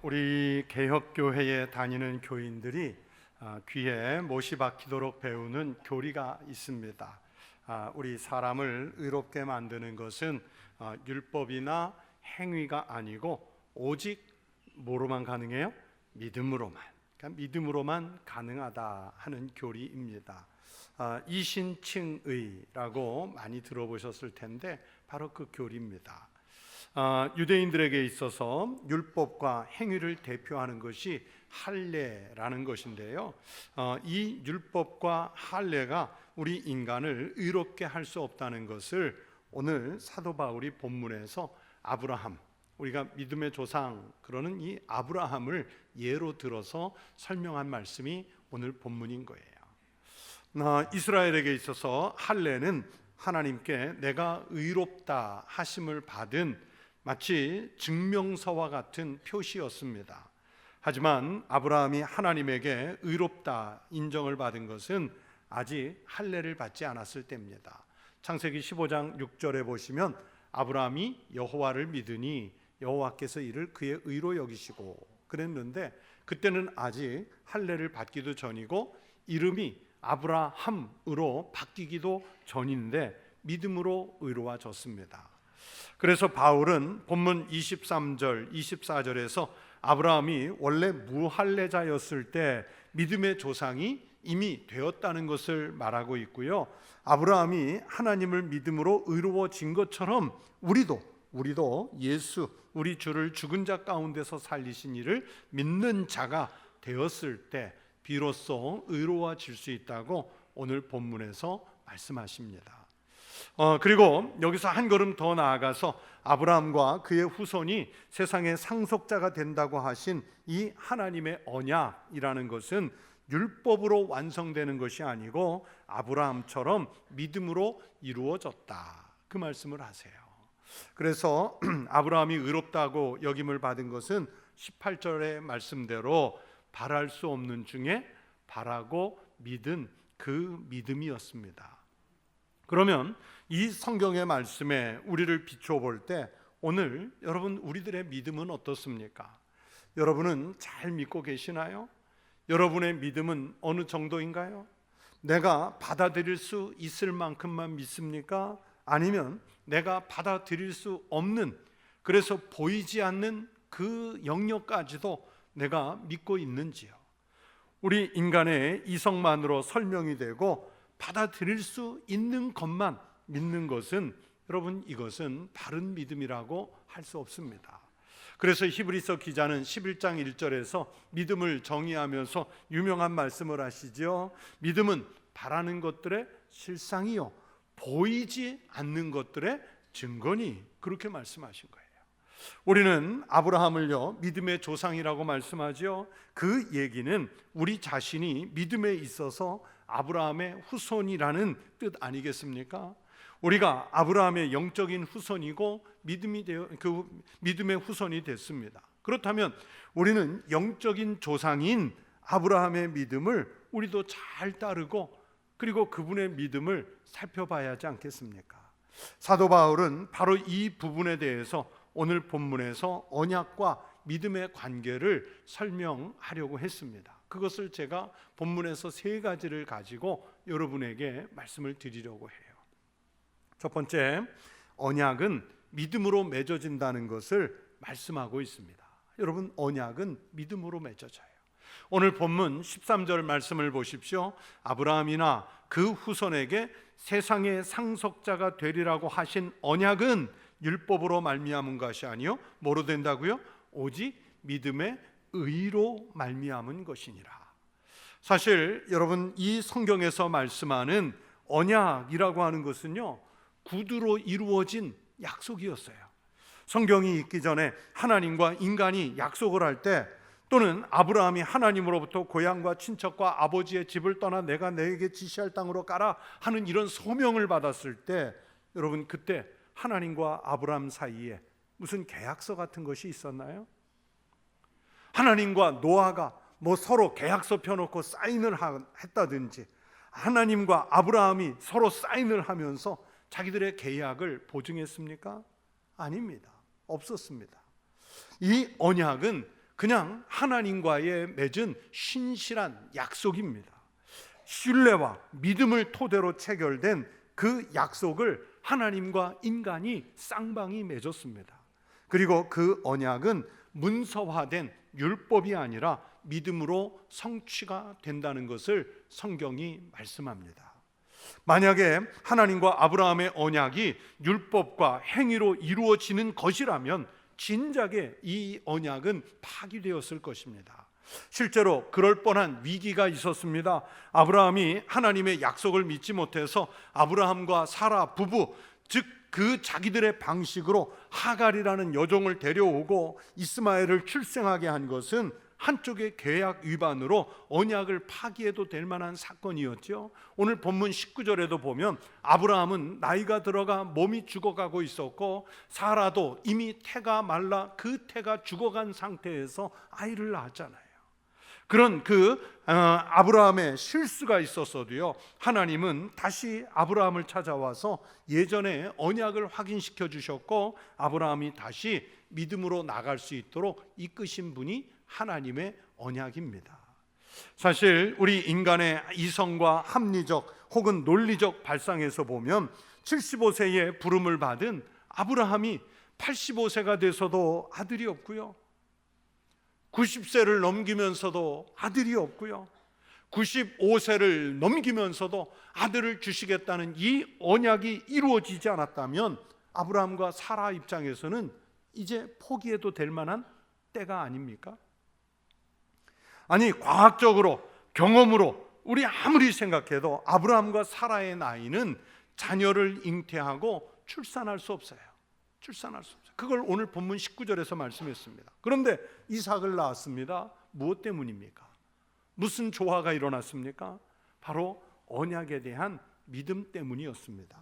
우리 개혁교회에 다니는 교인들이 귀에 못이 박히도록 배우는 교리가 있습니다. 우리 사람을 의롭게 만드는 것은 율법이나 행위가 아니고 오직 뭐로만 가능해요? 믿음으로만. 그러니까 믿음으로만 가능하다 하는 교리입니다. 이신칭의라고 많이 들어보셨을 텐데 바로 그 교리입니다. 유대인들에게 있어서 율법과 행위를 대표하는 것이 할례라는 것인데요, 이 율법과 할례가 우리 인간을 의롭게 할 수 없다는 것을 오늘 사도 바울이 본문에서 아브라함, 우리가 믿음의 조상 그러는 이 아브라함을 예로 들어서 설명한 말씀이 오늘 본문인 거예요. 이스라엘에게 있어서 할례는 하나님께 내가 의롭다 하심을 받은 마치 증명서와 같은 표시였습니다. 하지만 아브라함이 하나님에게 의롭다 인정을 받은 것은 아직 할례를 받지 않았을 때입니다. 창세기 15장 6절에 보시면 아브라함이 여호와를 믿으니 여호와께서 이를 그의 의로 여기시고 그랬는데, 그때는 아직 할례를 받기도 전이고 이름이 아브라함으로 바뀌기도 전인데 믿음으로 의로워졌습니다. 그래서 바울은 본문 23절, 24절에서 아브라함이 원래 무할례자였을 때 믿음의 조상이 이미 되었다는 것을 말하고 있고요, 아브라함이 하나님을 믿음으로 의로워진 것처럼 우리도 예수, 우리 주를 죽은 자 가운데서 살리신 이를 믿는 자가 되었을 때 비로소 의로워질 수 있다고 오늘 본문에서 말씀하십니다. 그리고 여기서 한 걸음 더 나아가서 아브라함과 그의 후손이 세상의 상속자가 된다고 하신 이 하나님의 언약이라는 것은 율법으로 완성되는 것이 아니고 아브라함처럼 믿음으로 이루어졌다, 그 말씀을 하세요. 그래서 아브라함이 의롭다고 여김을 받은 것은 18절의 말씀대로 바랄 수 없는 중에 바라고 믿은 그 믿음이었습니다. 그러면 이 성경의 말씀에 우리를 비추어 볼 때 오늘 여러분 우리들의 믿음은 어떻습니까? 여러분은 잘 믿고 계시나요? 여러분의 믿음은 어느 정도인가요? 내가 받아들일 수 있을 만큼만 믿습니까? 아니면 내가 받아들일 수 없는, 그래서 보이지 않는 그 영역까지도 내가 믿고 있는지요? 우리 인간의 이성만으로 설명이 되고 받아들일 수 있는 것만 믿는 것은, 여러분, 이것은 바른 믿음이라고 할 수 없습니다. 그래서 히브리서 기자는 11장 1절에서 믿음을 정의하면서 유명한 말씀을 하시죠. 믿음은 바라는 것들의 실상이요 보이지 않는 것들의 증거니, 그렇게 말씀하신 거예요. 우리는 아브라함을요 믿음의 조상이라고 말씀하죠. 그 얘기는 우리 자신이 믿음에 있어서 아브라함의 후손이라는 뜻 아니겠습니까? 우리가 아브라함의 영적인 후손이고 믿음의 후손이 됐습니다. 그렇다면 우리는 영적인 조상인 아브라함의 믿음을 우리도 잘 따르고 그리고 그분의 믿음을 살펴봐야 하지 않겠습니까? 사도 바울은 바로 이 부분에 대해서 오늘 본문에서 언약과 믿음의 관계를 설명하려고 했습니다. 그것을 제가 본문에서 세 가지를 가지고 여러분에게 말씀을 드리려고 해요. 첫 번째, 언약은 믿음으로 맺어진다는 것을 말씀하고 있습니다. 여러분, 언약은 믿음으로 맺어져요. 오늘 본문 13절 말씀을 보십시오. 아브라함이나 그 후손에게 세상의 상속자가 되리라고 하신 언약은 율법으로 말미암은 것이 아니요 뭐로 된다고요? 오직 믿음의 의로 말미암은 것이니라. 사실 여러분, 이 성경에서 말씀하는 언약이라고 하는 것은요 구두로 이루어진 약속이었어요. 성경이 있기 전에 하나님과 인간이 약속을 할 때, 또는 아브라함이 하나님으로부터 고향과 친척과 아버지의 집을 떠나 내가 너에게 지시할 땅으로 가라 하는 이런 소명을 받았을 때, 여러분 그때 하나님과 아브라함 사이에 무슨 계약서 같은 것이 있었나요? 하나님과 노아가 서로 계약서 펴놓고 사인을 했다든지, 하나님과 아브라함이 서로 사인을 하면서 자기들의 계약을 보증했습니까? 아닙니다. 없었습니다. 이 언약은 그냥 하나님과의 맺은 신실한 약속입니다. 신뢰와 믿음을 토대로 체결된 그 약속을 하나님과 인간이 쌍방이 맺었습니다. 그리고 그 언약은 문서화된 율법이 아니라 믿음으로 성취가 된다는 것을 성경이 말씀합니다. 만약에 하나님과 아브라함의 언약이 율법과 행위로 이루어지는 것이라면 진작에 이 언약은 파기되었을 것입니다. 실제로 그럴 뻔한 위기가 있었습니다. 아브라함이 하나님의 약속을 믿지 못해서 아브라함과 사라 부부, 즉 그 자기들의 방식으로 하갈이라는 여종을 데려오고 이스마엘을 출생하게 한 것은 한쪽의 계약 위반으로 언약을 파기해도 될 만한 사건이었죠. 오늘 본문 19절에도 보면 아브라함은 나이가 들어가 몸이 죽어가고 있었고 사라도 이미 태가 말라 그 태가 죽어간 상태에서 아이를 낳았잖아요. 그런 아브라함의 실수가 있었어도요, 하나님은 다시 아브라함을 찾아와서 예전에 언약을 확인시켜 주셨고 아브라함이 다시 믿음으로 나갈 수 있도록 이끄신 분이 하나님의 언약입니다. 사실 우리 인간의 이성과 합리적 혹은 논리적 발상에서 보면 75세에 부름을 받은 아브라함이 85세가 돼서도 아들이 없고요, 90세를 넘기면서도 아들이 없고요, 95세를 넘기면서도 아들을 주시겠다는 이 언약이 이루어지지 않았다면 아브라함과 사라 입장에서는 이제 포기해도 될 만한 때가 아닙니까? 아니, 과학적으로 경험으로 우리 아무리 생각해도 아브라함과 사라의 나이는 자녀를 잉태하고 출산할 수 없어요. 그걸 오늘 본문 19절에서 말씀했습니다. 그런데 이삭을 낳았습니다. 무엇 때문입니까? 무슨 조화가 일어났습니까? 바로 언약에 대한 믿음 때문이었습니다.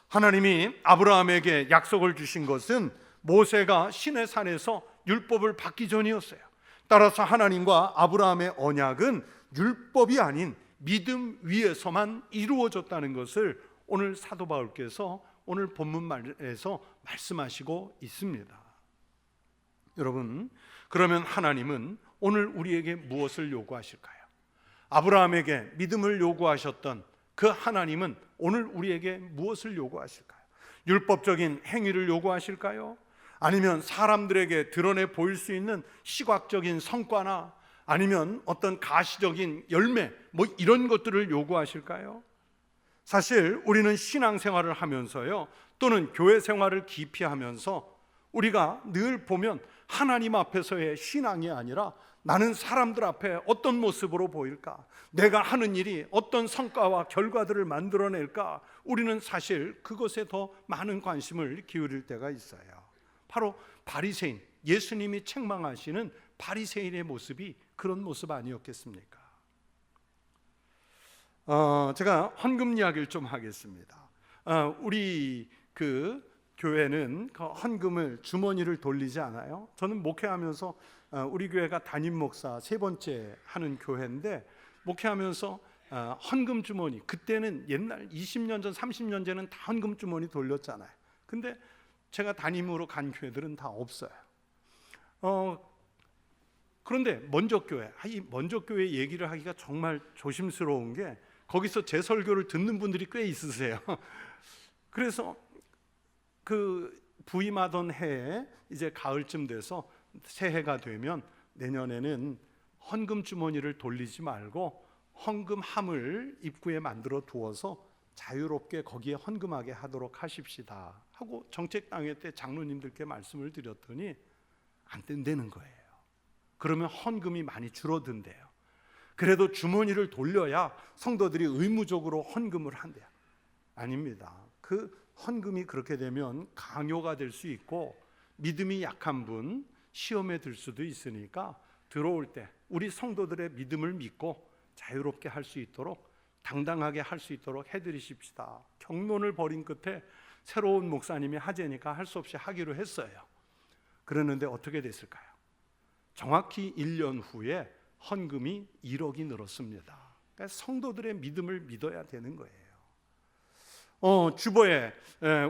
하나님이 아브라함에게 약속을 주신 것은 모세가 시내 산에서 율법을 받기 전이었어요. 따라서 하나님과 아브라함의 언약은 율법이 아닌 믿음 위에서만 이루어졌다는 것을 오늘 사도 바울께서 오늘 본문 말에서 말씀하시고 있습니다. 여러분, 그러면 하나님은 오늘 우리에게 무엇을 요구하실까요? 아브라함에게 믿음을 요구하셨던 그 하나님은 오늘 우리에게 무엇을 요구하실까요? 율법적인 행위를 요구하실까요? 아니면 사람들에게 드러내 보일 수 있는 시각적인 성과나 아니면 어떤 가시적인 열매 이런 것들을 요구하실까요? 사실 우리는 신앙생활을 하면서요, 또는 교회 생활을 깊이 하면서 우리가 늘 보면 하나님 앞에서의 신앙이 아니라 나는 사람들 앞에 어떤 모습으로 보일까? 내가 하는 일이 어떤 성과와 결과들을 만들어낼까? 우리는 사실 그것에 더 많은 관심을 기울일 때가 있어요. 바로 바리새인, 예수님이 책망하시는 바리새인의 모습이 그런 모습 아니었겠습니까? 제가 헌금 이야기를 좀 하겠습니다. 우리 교회는 헌금을 주머니를 돌리지 않아요. 저는 목회하면서 우리 교회가 담임 목사 3번째 하는 교회인데 목회하면서 헌금 주머니, 그때는 옛날 20년 전 30년 전에는 다 헌금 주머니 돌렸잖아요. 근데 제가 담임으로 간 교회들은 다 없어요. 그런데 먼저교회, 이 먼저교회 얘기를 하기가 정말 조심스러운 게 거기서 제 설교를 듣는 분들이 꽤 있으세요. 그래서 부임하던 해에 이제 가을쯤 돼서 새해가 되면 내년에는 헌금 주머니를 돌리지 말고 헌금함을 입구에 만들어 두어서 자유롭게 거기에 헌금하게 하도록 하십시다 하고 정책당회 때 장로님들께 말씀을 드렸더니 안 된다는 거예요. 그러면 헌금이 많이 줄어든대요. 그래도 주머니를 돌려야 성도들이 의무적으로 헌금을 한대요. 아닙니다. 그 헌금이 그렇게 되면 강요가 될 수 있고 믿음이 약한 분 시험에 들 수도 있으니까 들어올 때 우리 성도들의 믿음을 믿고 자유롭게 할 수 있도록, 당당하게 할 수 있도록 해드리십시다. 경론을 벌인 끝에 새로운 목사님이 하재니까 할 수 없이 하기로 했어요. 그랬는데 어떻게 됐을까요? 정확히 1년 후에 헌금이 1억이 늘었습니다. 그러니까 성도들의 믿음을 믿어야 되는 거예요. 주보에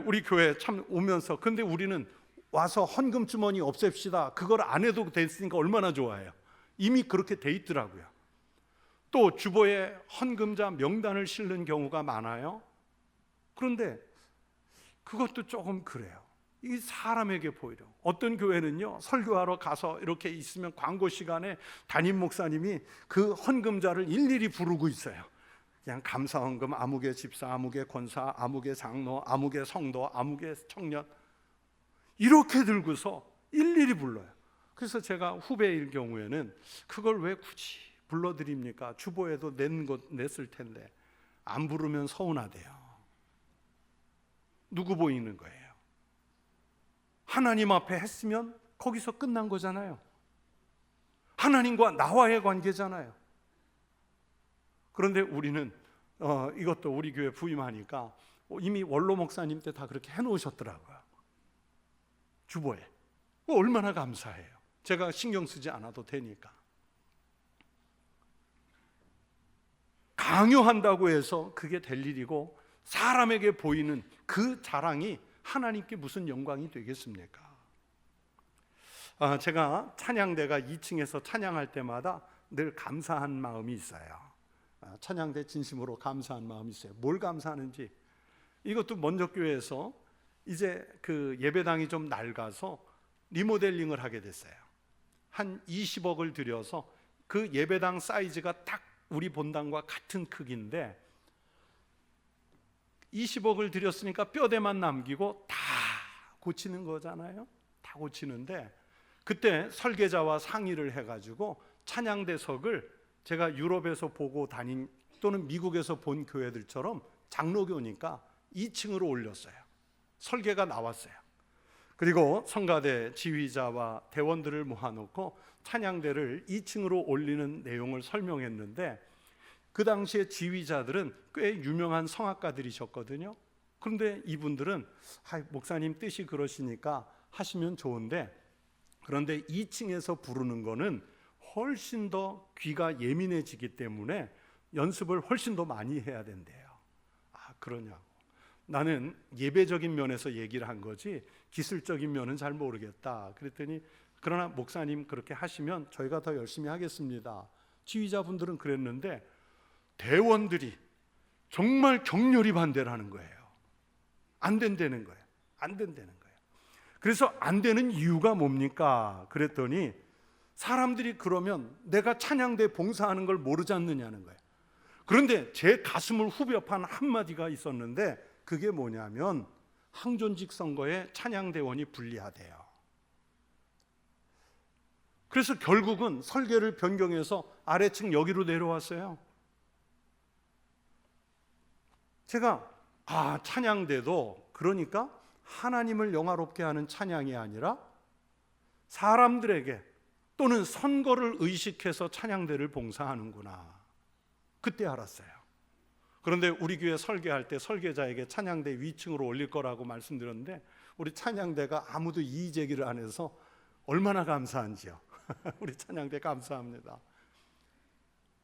우리 교회 참 오면서, 근데 우리는 와서 헌금 주머니 없앱시다. 그걸 안 해도 됐으니까 얼마나 좋아요. 이미 그렇게 돼 있더라고요. 또 주보에 헌금자 명단을 실는 경우가 많아요. 그런데 그것도 조금 그래요. 이 사람에게 보이려. 어떤 교회는요, 설교하러 가서 이렇게 있으면 광고 시간에 담임 목사님이 그 헌금자를 일일이 부르고 있어요. 그냥 감사헌금, 아무개 집사, 아무개 권사, 아무개 장로, 아무개 성도, 아무개 청년, 이렇게 들고서 일일이 불러요. 그래서 제가 후배일 경우에는 그걸 왜 굳이 불러드립니까? 주보에도 냈을 텐데. 안 부르면 서운하대요. 누구 보이는 거예요? 하나님 앞에 했으면 거기서 끝난 거잖아요. 하나님과 나와의 관계잖아요. 그런데 우리는 이것도 우리 교회 부임하니까 이미 원로 목사님 때 다 그렇게 해놓으셨더라고요. 주보에. 얼마나 감사해요. 제가 신경 쓰지 않아도 되니까. 강요한다고 해서 그게 될 일이고, 사람에게 보이는 그 자랑이 하나님께 무슨 영광이 되겠습니까? 제가 찬양대가 2층에서 찬양할 때마다 늘 감사한 마음이 있어요. 찬양대 진심으로 감사한 마음이 있어요. 뭘 감사하는지, 이것도 먼저교회에서 이제 그 예배당이 좀 낡아서 리모델링을 하게 됐어요. 한 20억을 들여서 그 예배당 사이즈가 딱 우리 본당과 같은 크기인데 20억을 들였으니까 뼈대만 남기고 다 고치는 거잖아요. 다 고치는데 그때 설계자와 상의를 해가지고 찬양대석을 제가 유럽에서 보고 다닌 또는 미국에서 본 교회들처럼 장로교니까 2층으로 올렸어요. 설계가 나왔어요. 그리고 성가대 지휘자와 대원들을 모아놓고 찬양대를 2층으로 올리는 내용을 설명했는데, 그 당시에 지휘자들은 꽤 유명한 성악가들이셨거든요. 그런데 이분들은 목사님 뜻이 그러시니까 하시면 좋은데, 그런데 2층에서 부르는 거는 훨씬 더 귀가 예민해지기 때문에 연습을 훨씬 더 많이 해야 된대요. 그러냐고. 나는 예배적인 면에서 얘기를 한 거지 기술적인 면은 잘 모르겠다. 그랬더니 그러나 목사님 그렇게 하시면 저희가 더 열심히 하겠습니다. 지휘자분들은 그랬는데 대원들이 정말 격렬히 반대를 하는 거예요. 안 된다는 거예요. 안 된다는 거예요. 그래서 안 되는 이유가 뭡니까? 그랬더니 사람들이 그러면 내가 찬양대 봉사하는 걸 모르지 않느냐는 거예요. 그런데 제 가슴을 후벼 판 한마디가 있었는데, 그게 뭐냐면 항존직 선거에 찬양대원이 불리하대요. 그래서 결국은 설계를 변경해서 아래층 여기로 내려왔어요. 제가 찬양대도 그러니까 하나님을 영화롭게 하는 찬양이 아니라 사람들에게 또는 선거를 의식해서 찬양대를 봉사하는구나. 그때 알았어요. 그런데 우리 교회 설계할 때 설계자에게 찬양대 위층으로 올릴 거라고 말씀드렸는데 우리 찬양대가 아무도 이의 제기를 안 해서 얼마나 감사한지요. 우리 찬양대 감사합니다.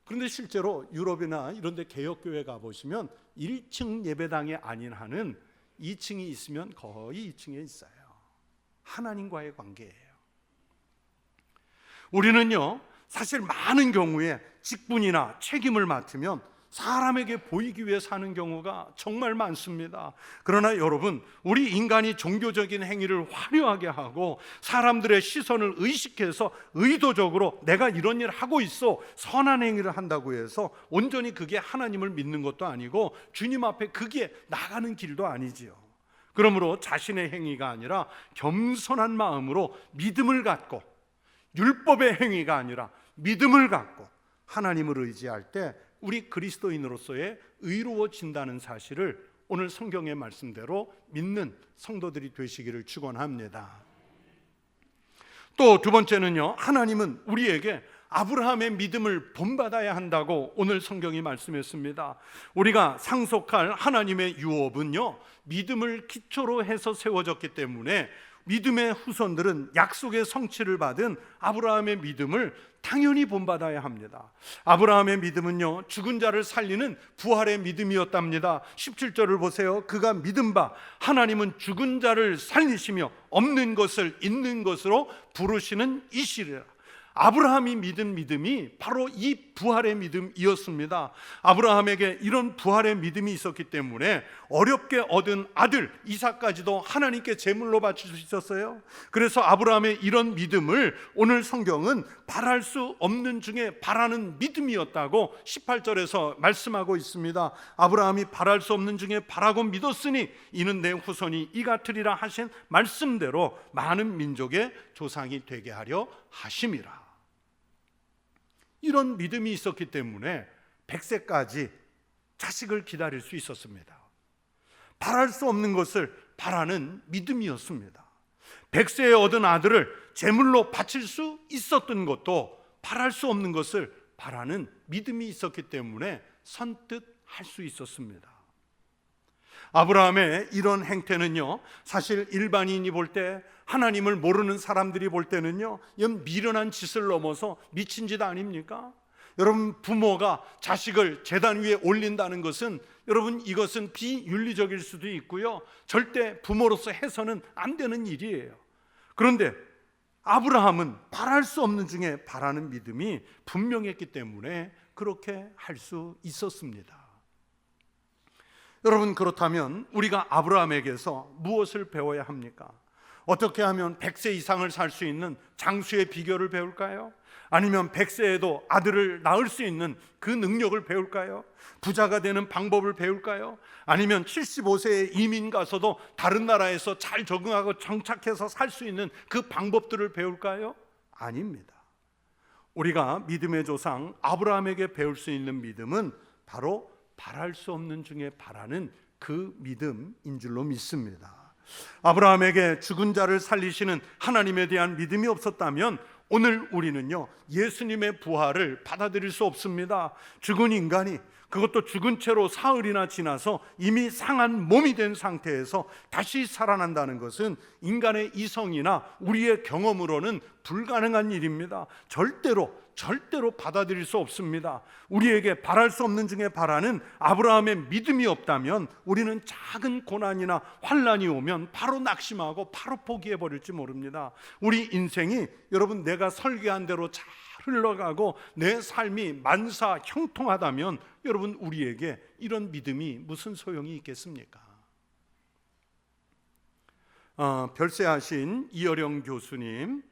그런데 실제로 유럽이나 이런 데 개혁교회 가보시면 1층 예배당이 아닌 한은 2층이 있으면 거의 2층에 있어요. 하나님과의 관계예요. 우리는요, 사실 많은 경우에 직분이나 책임을 맡으면 사람에게 보이기 위해 사는 경우가 정말 많습니다. 그러나 여러분, 우리 인간이 종교적인 행위를 화려하게 하고 사람들의 시선을 의식해서 의도적으로 내가 이런 일 하고 있어 선한 행위를 한다고 해서 온전히 그게 하나님을 믿는 것도 아니고 주님 앞에 그게 나가는 길도 아니지요. 그러므로 자신의 행위가 아니라 겸손한 마음으로 믿음을 갖고, 율법의 행위가 아니라 믿음을 갖고 하나님을 의지할 때 우리 그리스도인으로서의 의로워진다는 사실을 오늘 성경의 말씀대로 믿는 성도들이 되시기를 축원합니다. 또 두 번째는요, 하나님은 우리에게 아브라함의 믿음을 본받아야 한다고 오늘 성경이 말씀했습니다. 우리가 상속할 하나님의 유업은요, 믿음을 기초로 해서 세워졌기 때문에 믿음의 후손들은 약속의 성취를 받은 아브라함의 믿음을 당연히 본받아야 합니다. 아브라함의 믿음은요, 죽은 자를 살리는 부활의 믿음이었답니다. 17절을 보세요. 그가 믿은 바 하나님은 죽은 자를 살리시며 없는 것을 있는 것으로 부르시는 이시리라. 아브라함이 믿은 믿음이 바로 이 부활의 믿음이었습니다. 아브라함에게 이런 부활의 믿음이 있었기 때문에 어렵게 얻은 아들 이삭까지도 하나님께 제물로 바칠 수 있었어요. 그래서 아브라함의 이런 믿음을 오늘 성경은 바랄 수 없는 중에 바라는 믿음이었다고 18절에서 말씀하고 있습니다. 아브라함이 바랄 수 없는 중에 바라고 믿었으니 이는 내 후손이 이 같으리라 하신 말씀대로 많은 민족의 조상이 되게 하려 하심이라. 이런 믿음이 있었기 때문에 100세까지 자식을 기다릴 수 있었습니다. 바랄 수 없는 것을 바라는 믿음이었습니다. 100세에 얻은 아들을 제물로 바칠 수 있었던 것도 바랄 수 없는 것을 바라는 믿음이 있었기 때문에 선뜻 할 수 있었습니다. 아브라함의 이런 행태는요, 사실 일반인이 볼 때, 하나님을 모르는 사람들이 볼 때는요, 이건 미련한 짓을 넘어서 미친 짓 아닙니까? 여러분, 부모가 자식을 제단 위에 올린다는 것은, 여러분, 이것은 비윤리적일 수도 있고요, 절대 부모로서 해서는 안 되는 일이에요. 그런데 아브라함은 바랄 수 없는 중에 바라는 믿음이 분명했기 때문에 그렇게 할 수 있었습니다. 여러분, 그렇다면 우리가 아브라함에게서 무엇을 배워야 합니까? 어떻게 하면 100세 이상을 살 수 있는 장수의 비결을 배울까요? 아니면 100세에도 아들을 낳을 수 있는 그 능력을 배울까요? 부자가 되는 방법을 배울까요? 아니면 75세에 이민 가서도 다른 나라에서 잘 적응하고 정착해서 살 수 있는 그 방법들을 배울까요? 아닙니다. 우리가 믿음의 조상 아브라함에게 배울 수 있는 믿음은 바로 바랄 수 없는 중에 바라는 그 믿음인 줄로 믿습니다. 아브라함에게 죽은 자를 살리시는 하나님에 대한 믿음이 없었다면 오늘 우리는요, 예수님의 부활을 받아들일 수 없습니다. 죽은 인간이, 그것도 죽은 채로 사흘이나 지나서 이미 상한 몸이 된 상태에서 다시 살아난다는 것은 인간의 이성이나 우리의 경험으로는 불가능한 일입니다. 절대로 받아들일 수 없습니다. 우리에게 바랄 수 없는 중에 바라는 아브라함의 믿음이 없다면 우리는 작은 고난이나 환난이 오면 바로 낙심하고 바로 포기해버릴지 모릅니다. 우리 인생이, 여러분, 내가 설계한 대로 잘 흘러가고 내 삶이 만사 형통하다면 여러분, 우리에게 이런 믿음이 무슨 소용이 있겠습니까? 별세하신 이어령 교수님,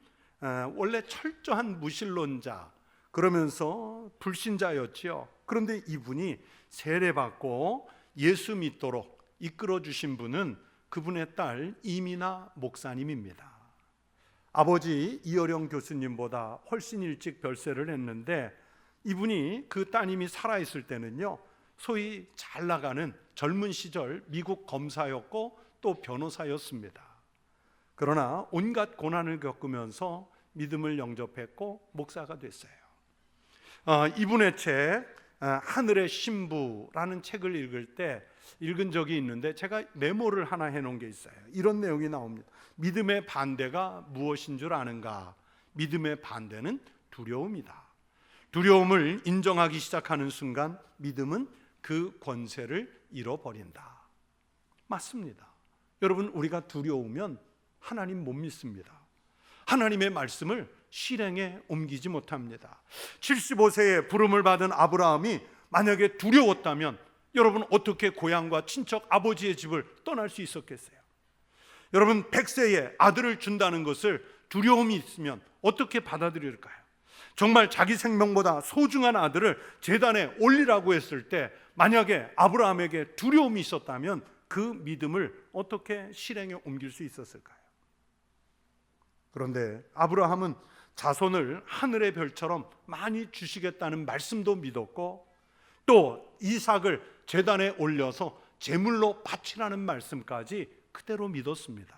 원래 철저한 무신론자, 그러면서 불신자였지요. 그런데 이분이 세례받고 예수 믿도록 이끌어 주신 분은 그분의 딸 이미나 목사님입니다. 아버지 이어령 교수님보다 훨씬 일찍 별세를 했는데, 이분이, 그 따님이 살아있을 때는요, 소위 잘 나가는 젊은 시절 미국 검사였고 또 변호사였습니다. 그러나 온갖 고난을 겪으면서 믿음을 영접했고 목사가 됐어요. 이분의 책 하늘의 신부라는 책을 읽을 때 읽은 적이 있는데 제가 메모를 하나 해놓은 게 있어요. 이런 내용이 나옵니다. 믿음의 반대가 무엇인 줄 아는가? 믿음의 반대는 두려움이다. 두려움을 인정하기 시작하는 순간 믿음은 그 권세를 잃어버린다. 맞습니다. 여러분, 우리가 두려우면 하나님 못 믿습니다. 하나님의 말씀을 실행에 옮기지 못합니다. 75세에 부름을 받은 아브라함이 만약에 두려웠다면 여러분, 어떻게 고향과 친척 아버지의 집을 떠날 수 있었겠어요? 여러분, 100세에 아들을 준다는 것을 두려움이 있으면 어떻게 받아들일까요? 정말 자기 생명보다 소중한 아들을 제단에 올리라고 했을 때 만약에 아브라함에게 두려움이 있었다면 그 믿음을 어떻게 실행에 옮길 수 있었을까요? 그런데 아브라함은 자손을 하늘의 별처럼 많이 주시겠다는 말씀도 믿었고, 또 이삭을 제단에 올려서 제물로 바치라는 말씀까지 그대로 믿었습니다.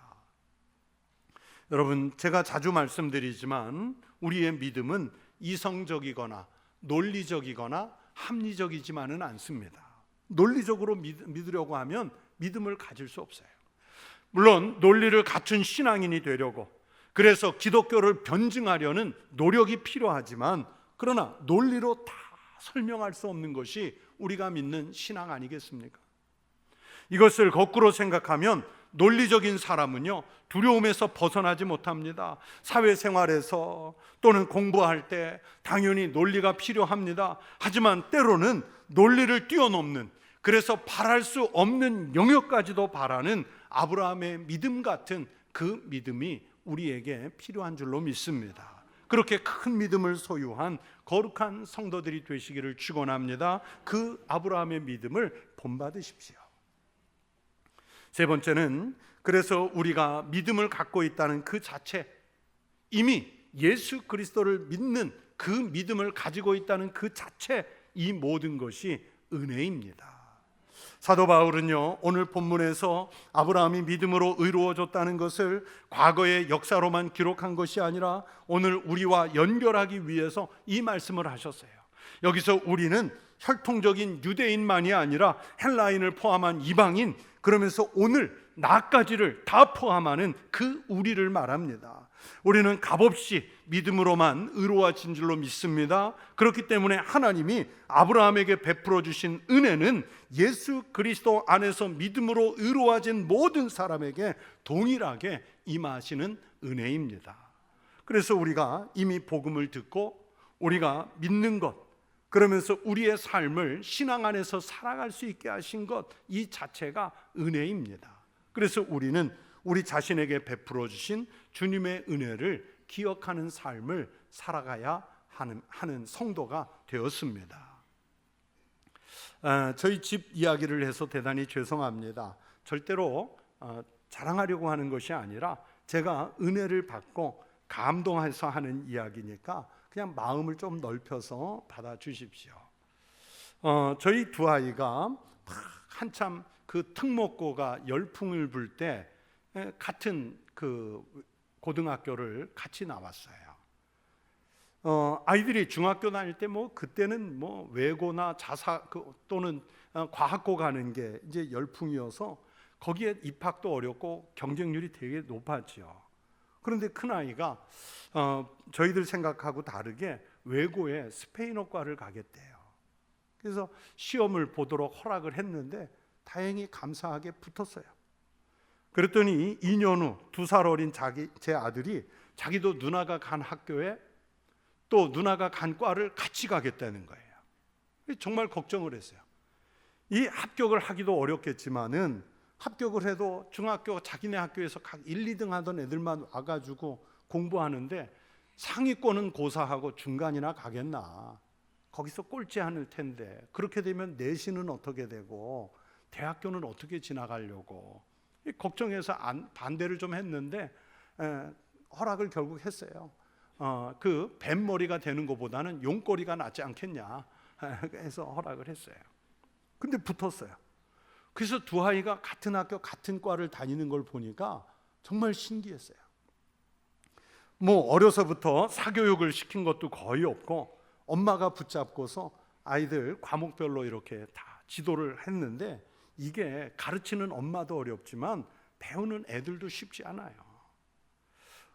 여러분, 제가 자주 말씀드리지만 우리의 믿음은 이성적이거나 논리적이거나 합리적이지만은 않습니다. 논리적으로 믿으려고 하면 믿음을 가질 수 없어요. 물론 논리를 갖춘 신앙인이 되려고, 그래서 기독교를 변증하려는 노력이 필요하지만, 그러나 논리로 다 설명할 수 없는 것이 우리가 믿는 신앙 아니겠습니까? 이것을 거꾸로 생각하면 논리적인 사람은요, 두려움에서 벗어나지 못합니다. 사회생활에서 또는 공부할 때 당연히 논리가 필요합니다. 하지만 때로는 논리를 뛰어넘는, 그래서 바랄 수 없는 영역까지도 바라는 아브라함의 믿음 같은 그 믿음이 우리에게 필요한 줄로 믿습니다. 그렇게 큰 믿음을 소유한 거룩한 성도들이 되시기를 축원합니다. 그 아브라함의 믿음을 본받으십시오. 세 번째는, 그래서 우리가 믿음을 갖고 있다는 그 자체, 이미 예수 그리스도를 믿는 그 믿음을 가지고 있다는 그 자체, 이 모든 것이 은혜입니다. 사도 바울은요, 오늘 본문에서 아브라함이 믿음으로 의로워졌다는 것을 과거의 역사로만 기록한 것이 아니라 오늘 우리와 연결하기 위해서 이 말씀을 하셨어요. 여기서 우리는 혈통적인 유대인만이 아니라 헬라인을 포함한 이방인, 그러면서 오늘 나까지를 다 포함하는 그 우리를 말합니다. 우리는 값없이 믿음으로만 의로워진 줄로 믿습니다. 그렇기 때문에 하나님이 아브라함에게 베풀어 주신 은혜는 예수 그리스도 안에서 믿음으로 의로워진 모든 사람에게 동일하게 임하시는 은혜입니다. 그래서 우리가 이미 복음을 듣고 우리가 믿는 것, 그러면서 우리의 삶을 신앙 안에서 살아갈 수 있게 하신 것, 이 자체가 은혜입니다. 그래서 우리는 우리 자신에게 베풀어 주신 주님의 은혜를 기억하는 삶을 살아가야 하는 성도가 되었습니다. 저희 집 이야기를 해서 대단히 죄송합니다. 절대로 자랑하려고 하는 것이 아니라 제가 은혜를 받고 감동해서 하는 이야기니까 그냥 마음을 좀 넓혀서 받아주십시오. 저희 두 아이가 한참 그 특목고가 열풍을 불 때 같은 그 고등학교를 같이 나왔어요. 아이들이 중학교 다닐 때 그때는 외고나 자사 또는 과학고 가는 게 이제 열풍이어서 거기에 입학도 어렵고 경쟁률이 되게 높았죠. 그런데 큰 아이가 저희들 생각하고 다르게 외고에 스페인어과를 가겠대요. 그래서 시험을 보도록 허락을 했는데 다행히 감사하게 붙었어요. 그랬더니 2년 후 2살 어린 제 아들이 자기도 누나가 간 학교에 또 누나가 간 과를 같이 가겠다는 거예요. 정말 걱정을 했어요. 이 합격을 하기도 어렵겠지만은 합격을 해도 중학교 자기네 학교에서 각 1, 2등 하던 애들만 와가지고 공부하는데 상위권은 고사하고 중간이나 가겠나. 거기서 꼴찌 않을 텐데 그렇게 되면 내신은 어떻게 되고 대학교는 어떻게 지나가려고 걱정해서 반대를 좀 했는데 허락을 결국 했어요. 그 뱀머리가 되는 것보다는 용꼬리가 낫지 않겠냐 해서 허락을 했어요. 근데 붙었어요. 그래서 두 아이가 같은 학교 같은 과를 다니는 걸 보니까 정말 신기했어요. 어려서부터 사교육을 시킨 것도 거의 없고 엄마가 붙잡고서 아이들 과목별로 이렇게 다 지도를 했는데 이게 가르치는 엄마도 어렵지만 배우는 애들도 쉽지 않아요.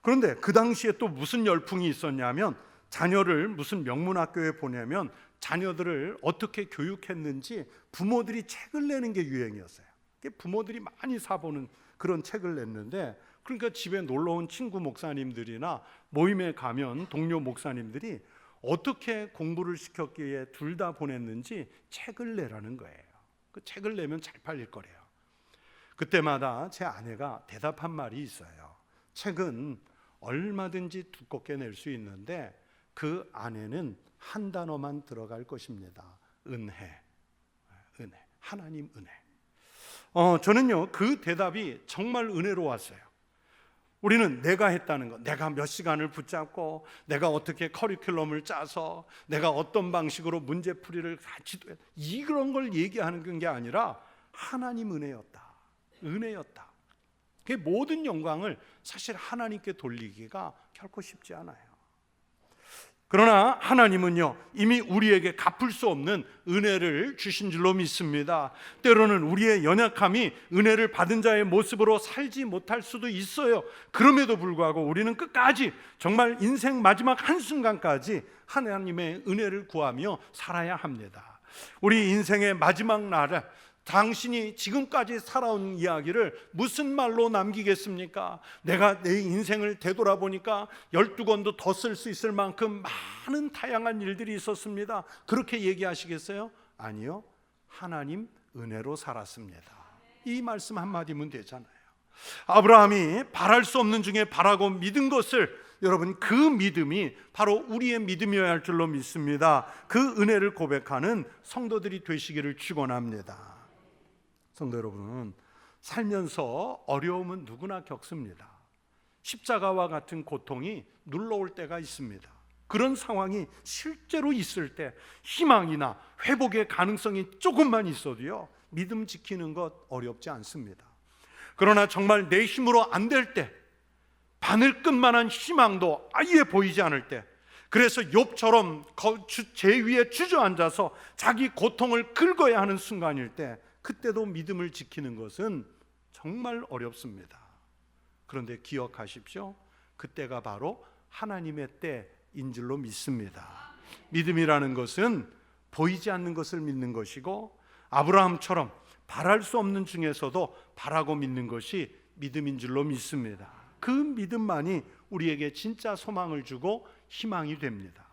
그런데 그 당시에 또 무슨 열풍이 있었냐면 자녀를 무슨 명문학교에 보내면 자녀들을 어떻게 교육했는지 부모들이 책을 내는 게 유행이었어요. 부모들이 많이 사보는 그런 책을 냈는데, 그러니까 집에 놀러온 친구 목사님들이나 모임에 가면 동료 목사님들이 어떻게 공부를 시켰기에 둘 다 보냈는지 책을 내라는 거예요. 그 책을 내면 잘 팔릴 거래요. 그때마다 제 아내가 대답한 말이 있어요. 책은 얼마든지 두껍게 낼 수 있는데 그 안에는 한 단어만 들어갈 것입니다. 은혜. 하나님 은혜. 저는요 그 대답이 정말 은혜로웠어요. 우리는 내가 했다는 것, 내가 몇 시간을 붙잡고 내가 어떻게 커리큘럼을 짜서 내가 어떤 방식으로 문제풀이를 같이 이런 걸 얘기하는 게 아니라 하나님 은혜였다. 그 모든 영광을 사실 하나님께 돌리기가 결코 쉽지 않아요. 그러나 하나님은요, 이미 우리에게 갚을 수 없는 은혜를 주신 줄로 믿습니다. 때로는 우리의 연약함이 은혜를 받은 자의 모습으로 살지 못할 수도 있어요. 그럼에도 불구하고 우리는 끝까지, 정말 인생 마지막 한순간까지 하나님의 은혜를 구하며 살아야 합니다. 우리 인생의 마지막 날에 당신이 지금까지 살아온 이야기를 무슨 말로 남기겠습니까? 내가 내 인생을 되돌아보니까 12권도 더 쓸 수 있을 만큼 많은 다양한 일들이 있었습니다. 그렇게 얘기하시겠어요? 아니요, 하나님 은혜로 살았습니다. 이 말씀 한마디면 되잖아요. 아브라함이 바랄 수 없는 중에 바라고 믿은 것을, 여러분, 그 믿음이 바로 우리의 믿음이어야 할 줄로 믿습니다. 그 은혜를 고백하는 성도들이 되시기를 축원합니다. 성도 여러분, 살면서 어려움은 누구나 겪습니다. 십자가와 같은 고통이 눌러올 때가 있습니다. 그런 상황이 실제로 있을 때 희망이나 회복의 가능성이 조금만 있어도요, 믿음 지키는 것 어렵지 않습니다. 그러나 정말 내 힘으로 안 될 때, 바늘끝만한 희망도 아예 보이지 않을 때, 그래서 욥처럼 제 위에 주저앉아서 자기 고통을 긁어야 하는 순간일 때, 그때도 믿음을 지키는 것은 정말 어렵습니다. 그런데 기억하십시오. 그때가 바로 하나님의 때인 줄로 믿습니다. 믿음이라는 것은 보이지 않는 것을 믿는 것이고, 아브라함처럼 바랄 수 없는 중에서도 바라고 믿는 것이 믿음인 줄로 믿습니다. 그 믿음만이 우리에게 진짜 소망을 주고 희망이 됩니다.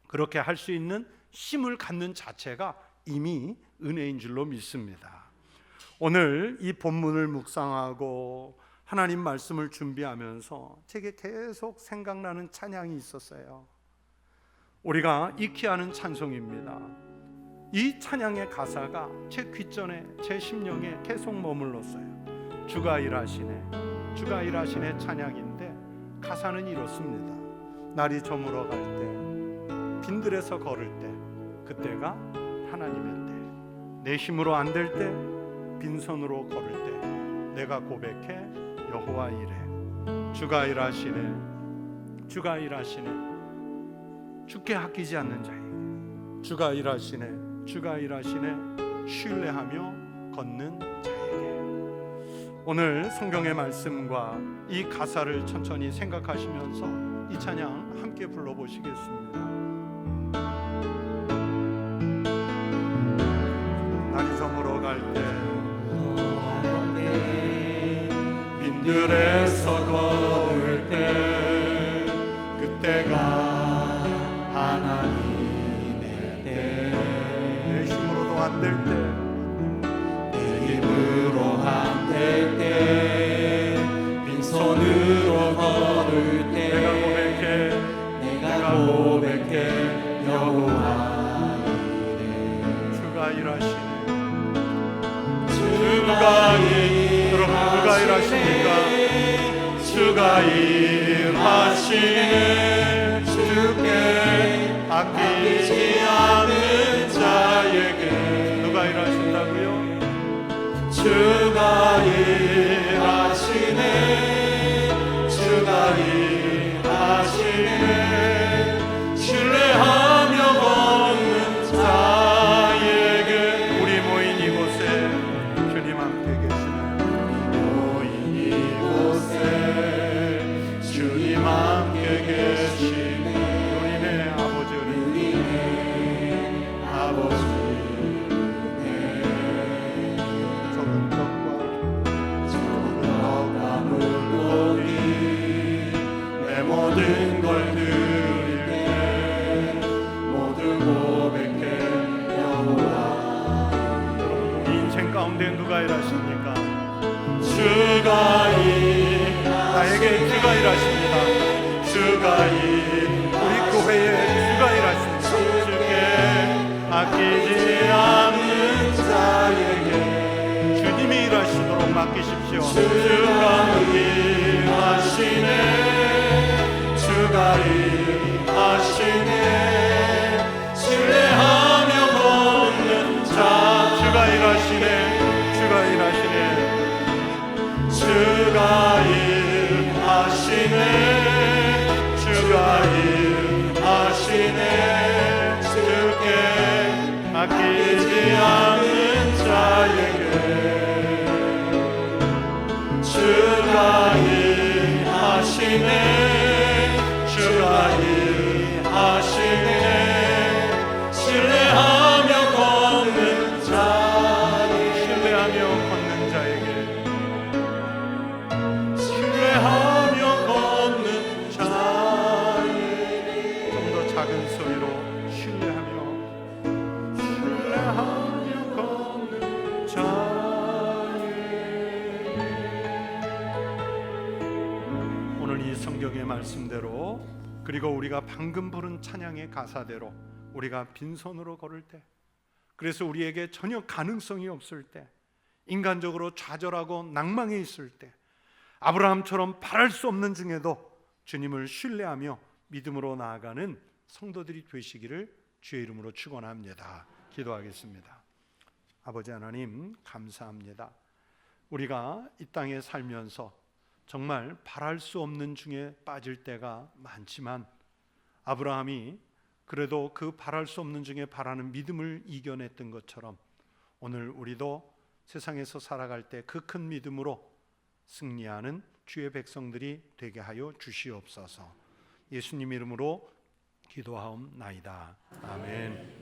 그렇게 할 수 있는 힘을 갖는 자체가 이미 은혜인 줄로 믿습니다. 오늘 이 본문을 묵상하고 하나님 말씀을 준비하면서 제게 계속 생각나는 찬양이 있었어요. 우리가 익히 아는 찬송입니다. 이 찬양의 가사가 제 귓전에, 제 심령에 계속 머물렀어요. 주가 일하시네, 주가 일하시네 찬양인데, 가사는 이렇습니다. 날이 저물어 갈 때, 빈들에서 걸을 때, 그때가 하나님의 때. 내 힘으로 안 될 때, 빈손으로 걸을 때, 내가 고백해 여호와 이래. 주가 일하시네, 주가 일하시네, 주께 아끼지 않는 자에게. 주가 일하시네, 주가 일하시네, 신뢰하며 걷는 자에게. 오늘 성경의 말씀과 이 가사를 천천히 생각하시면서 이 찬양 함께 불러보시겠습니다. 날이 저물어 갈 때, 빈들에서 걸을 때, 그때가 하나님의 때. 내 힘으로도 안 될 때, 내 힘으로 안 될 때, 빈손으로 걸을 때, 내가 고백해 여호와 이래. 주가 일하시네, 주가 여러분, 누가 일하십니까? 주가 일하시네, 주께 아끼지 않은 자에게. 누가 일하신다고요? 주가 일하시네, 주가 일하시네, 신뢰하며 걷는 자에게. 우리 모인 이곳에 주님 함께 계시네. 모인 이곳에 주님 함께 계시네. 우리네 아버지, 우리네 아버지. 적은 떡과 물고기, 내 모든 걸 드릴 때 모두 고백해 여호와. 여러분, 우리 인생 가운데 누가 일하십니까? 주가 나에게 주가 일하십니다. 주가 우리 교회에 주가 일하십니다. 주께 아끼지 않는 자에게 주님이 일하시도록 맡기십시오. 주가 일하시네, 주가 일하시네, 신뢰하며 걷는 자. 주가 일하시네, 주가 일하시네, 주가 일하시네, 주가 일하시네. 작은 소리로 신뢰하며 걷는 자에게. 오늘 이 성경의 말씀대로, 그리고 우리가 방금 부른 찬양의 가사대로 우리가 빈손으로 걸을 때, 그래서 우리에게 전혀 가능성이 없을 때, 인간적으로 좌절하고 낭망해 있을 때, 아브라함처럼 바랄 수 없는 중에도 주님을 신뢰하며 믿음으로 나아가는 성도들이 되시기를 주의 이름으로 축원합니다. 기도하겠습니다. 아버지 하나님, 감사합니다. 우리가 이 땅에 살면서 정말 바랄 수 없는 중에 빠질 때가 많지만, 아브라함이 그래도 그 바랄 수 없는 중에 바라는 믿음을 이겨냈던 것처럼 오늘 우리도 세상에서 살아갈 때 그 큰 믿음으로 승리하는 주의 백성들이 되게 하여 주시옵소서. 예수님 이름으로 기도하옵나이다. 아멘.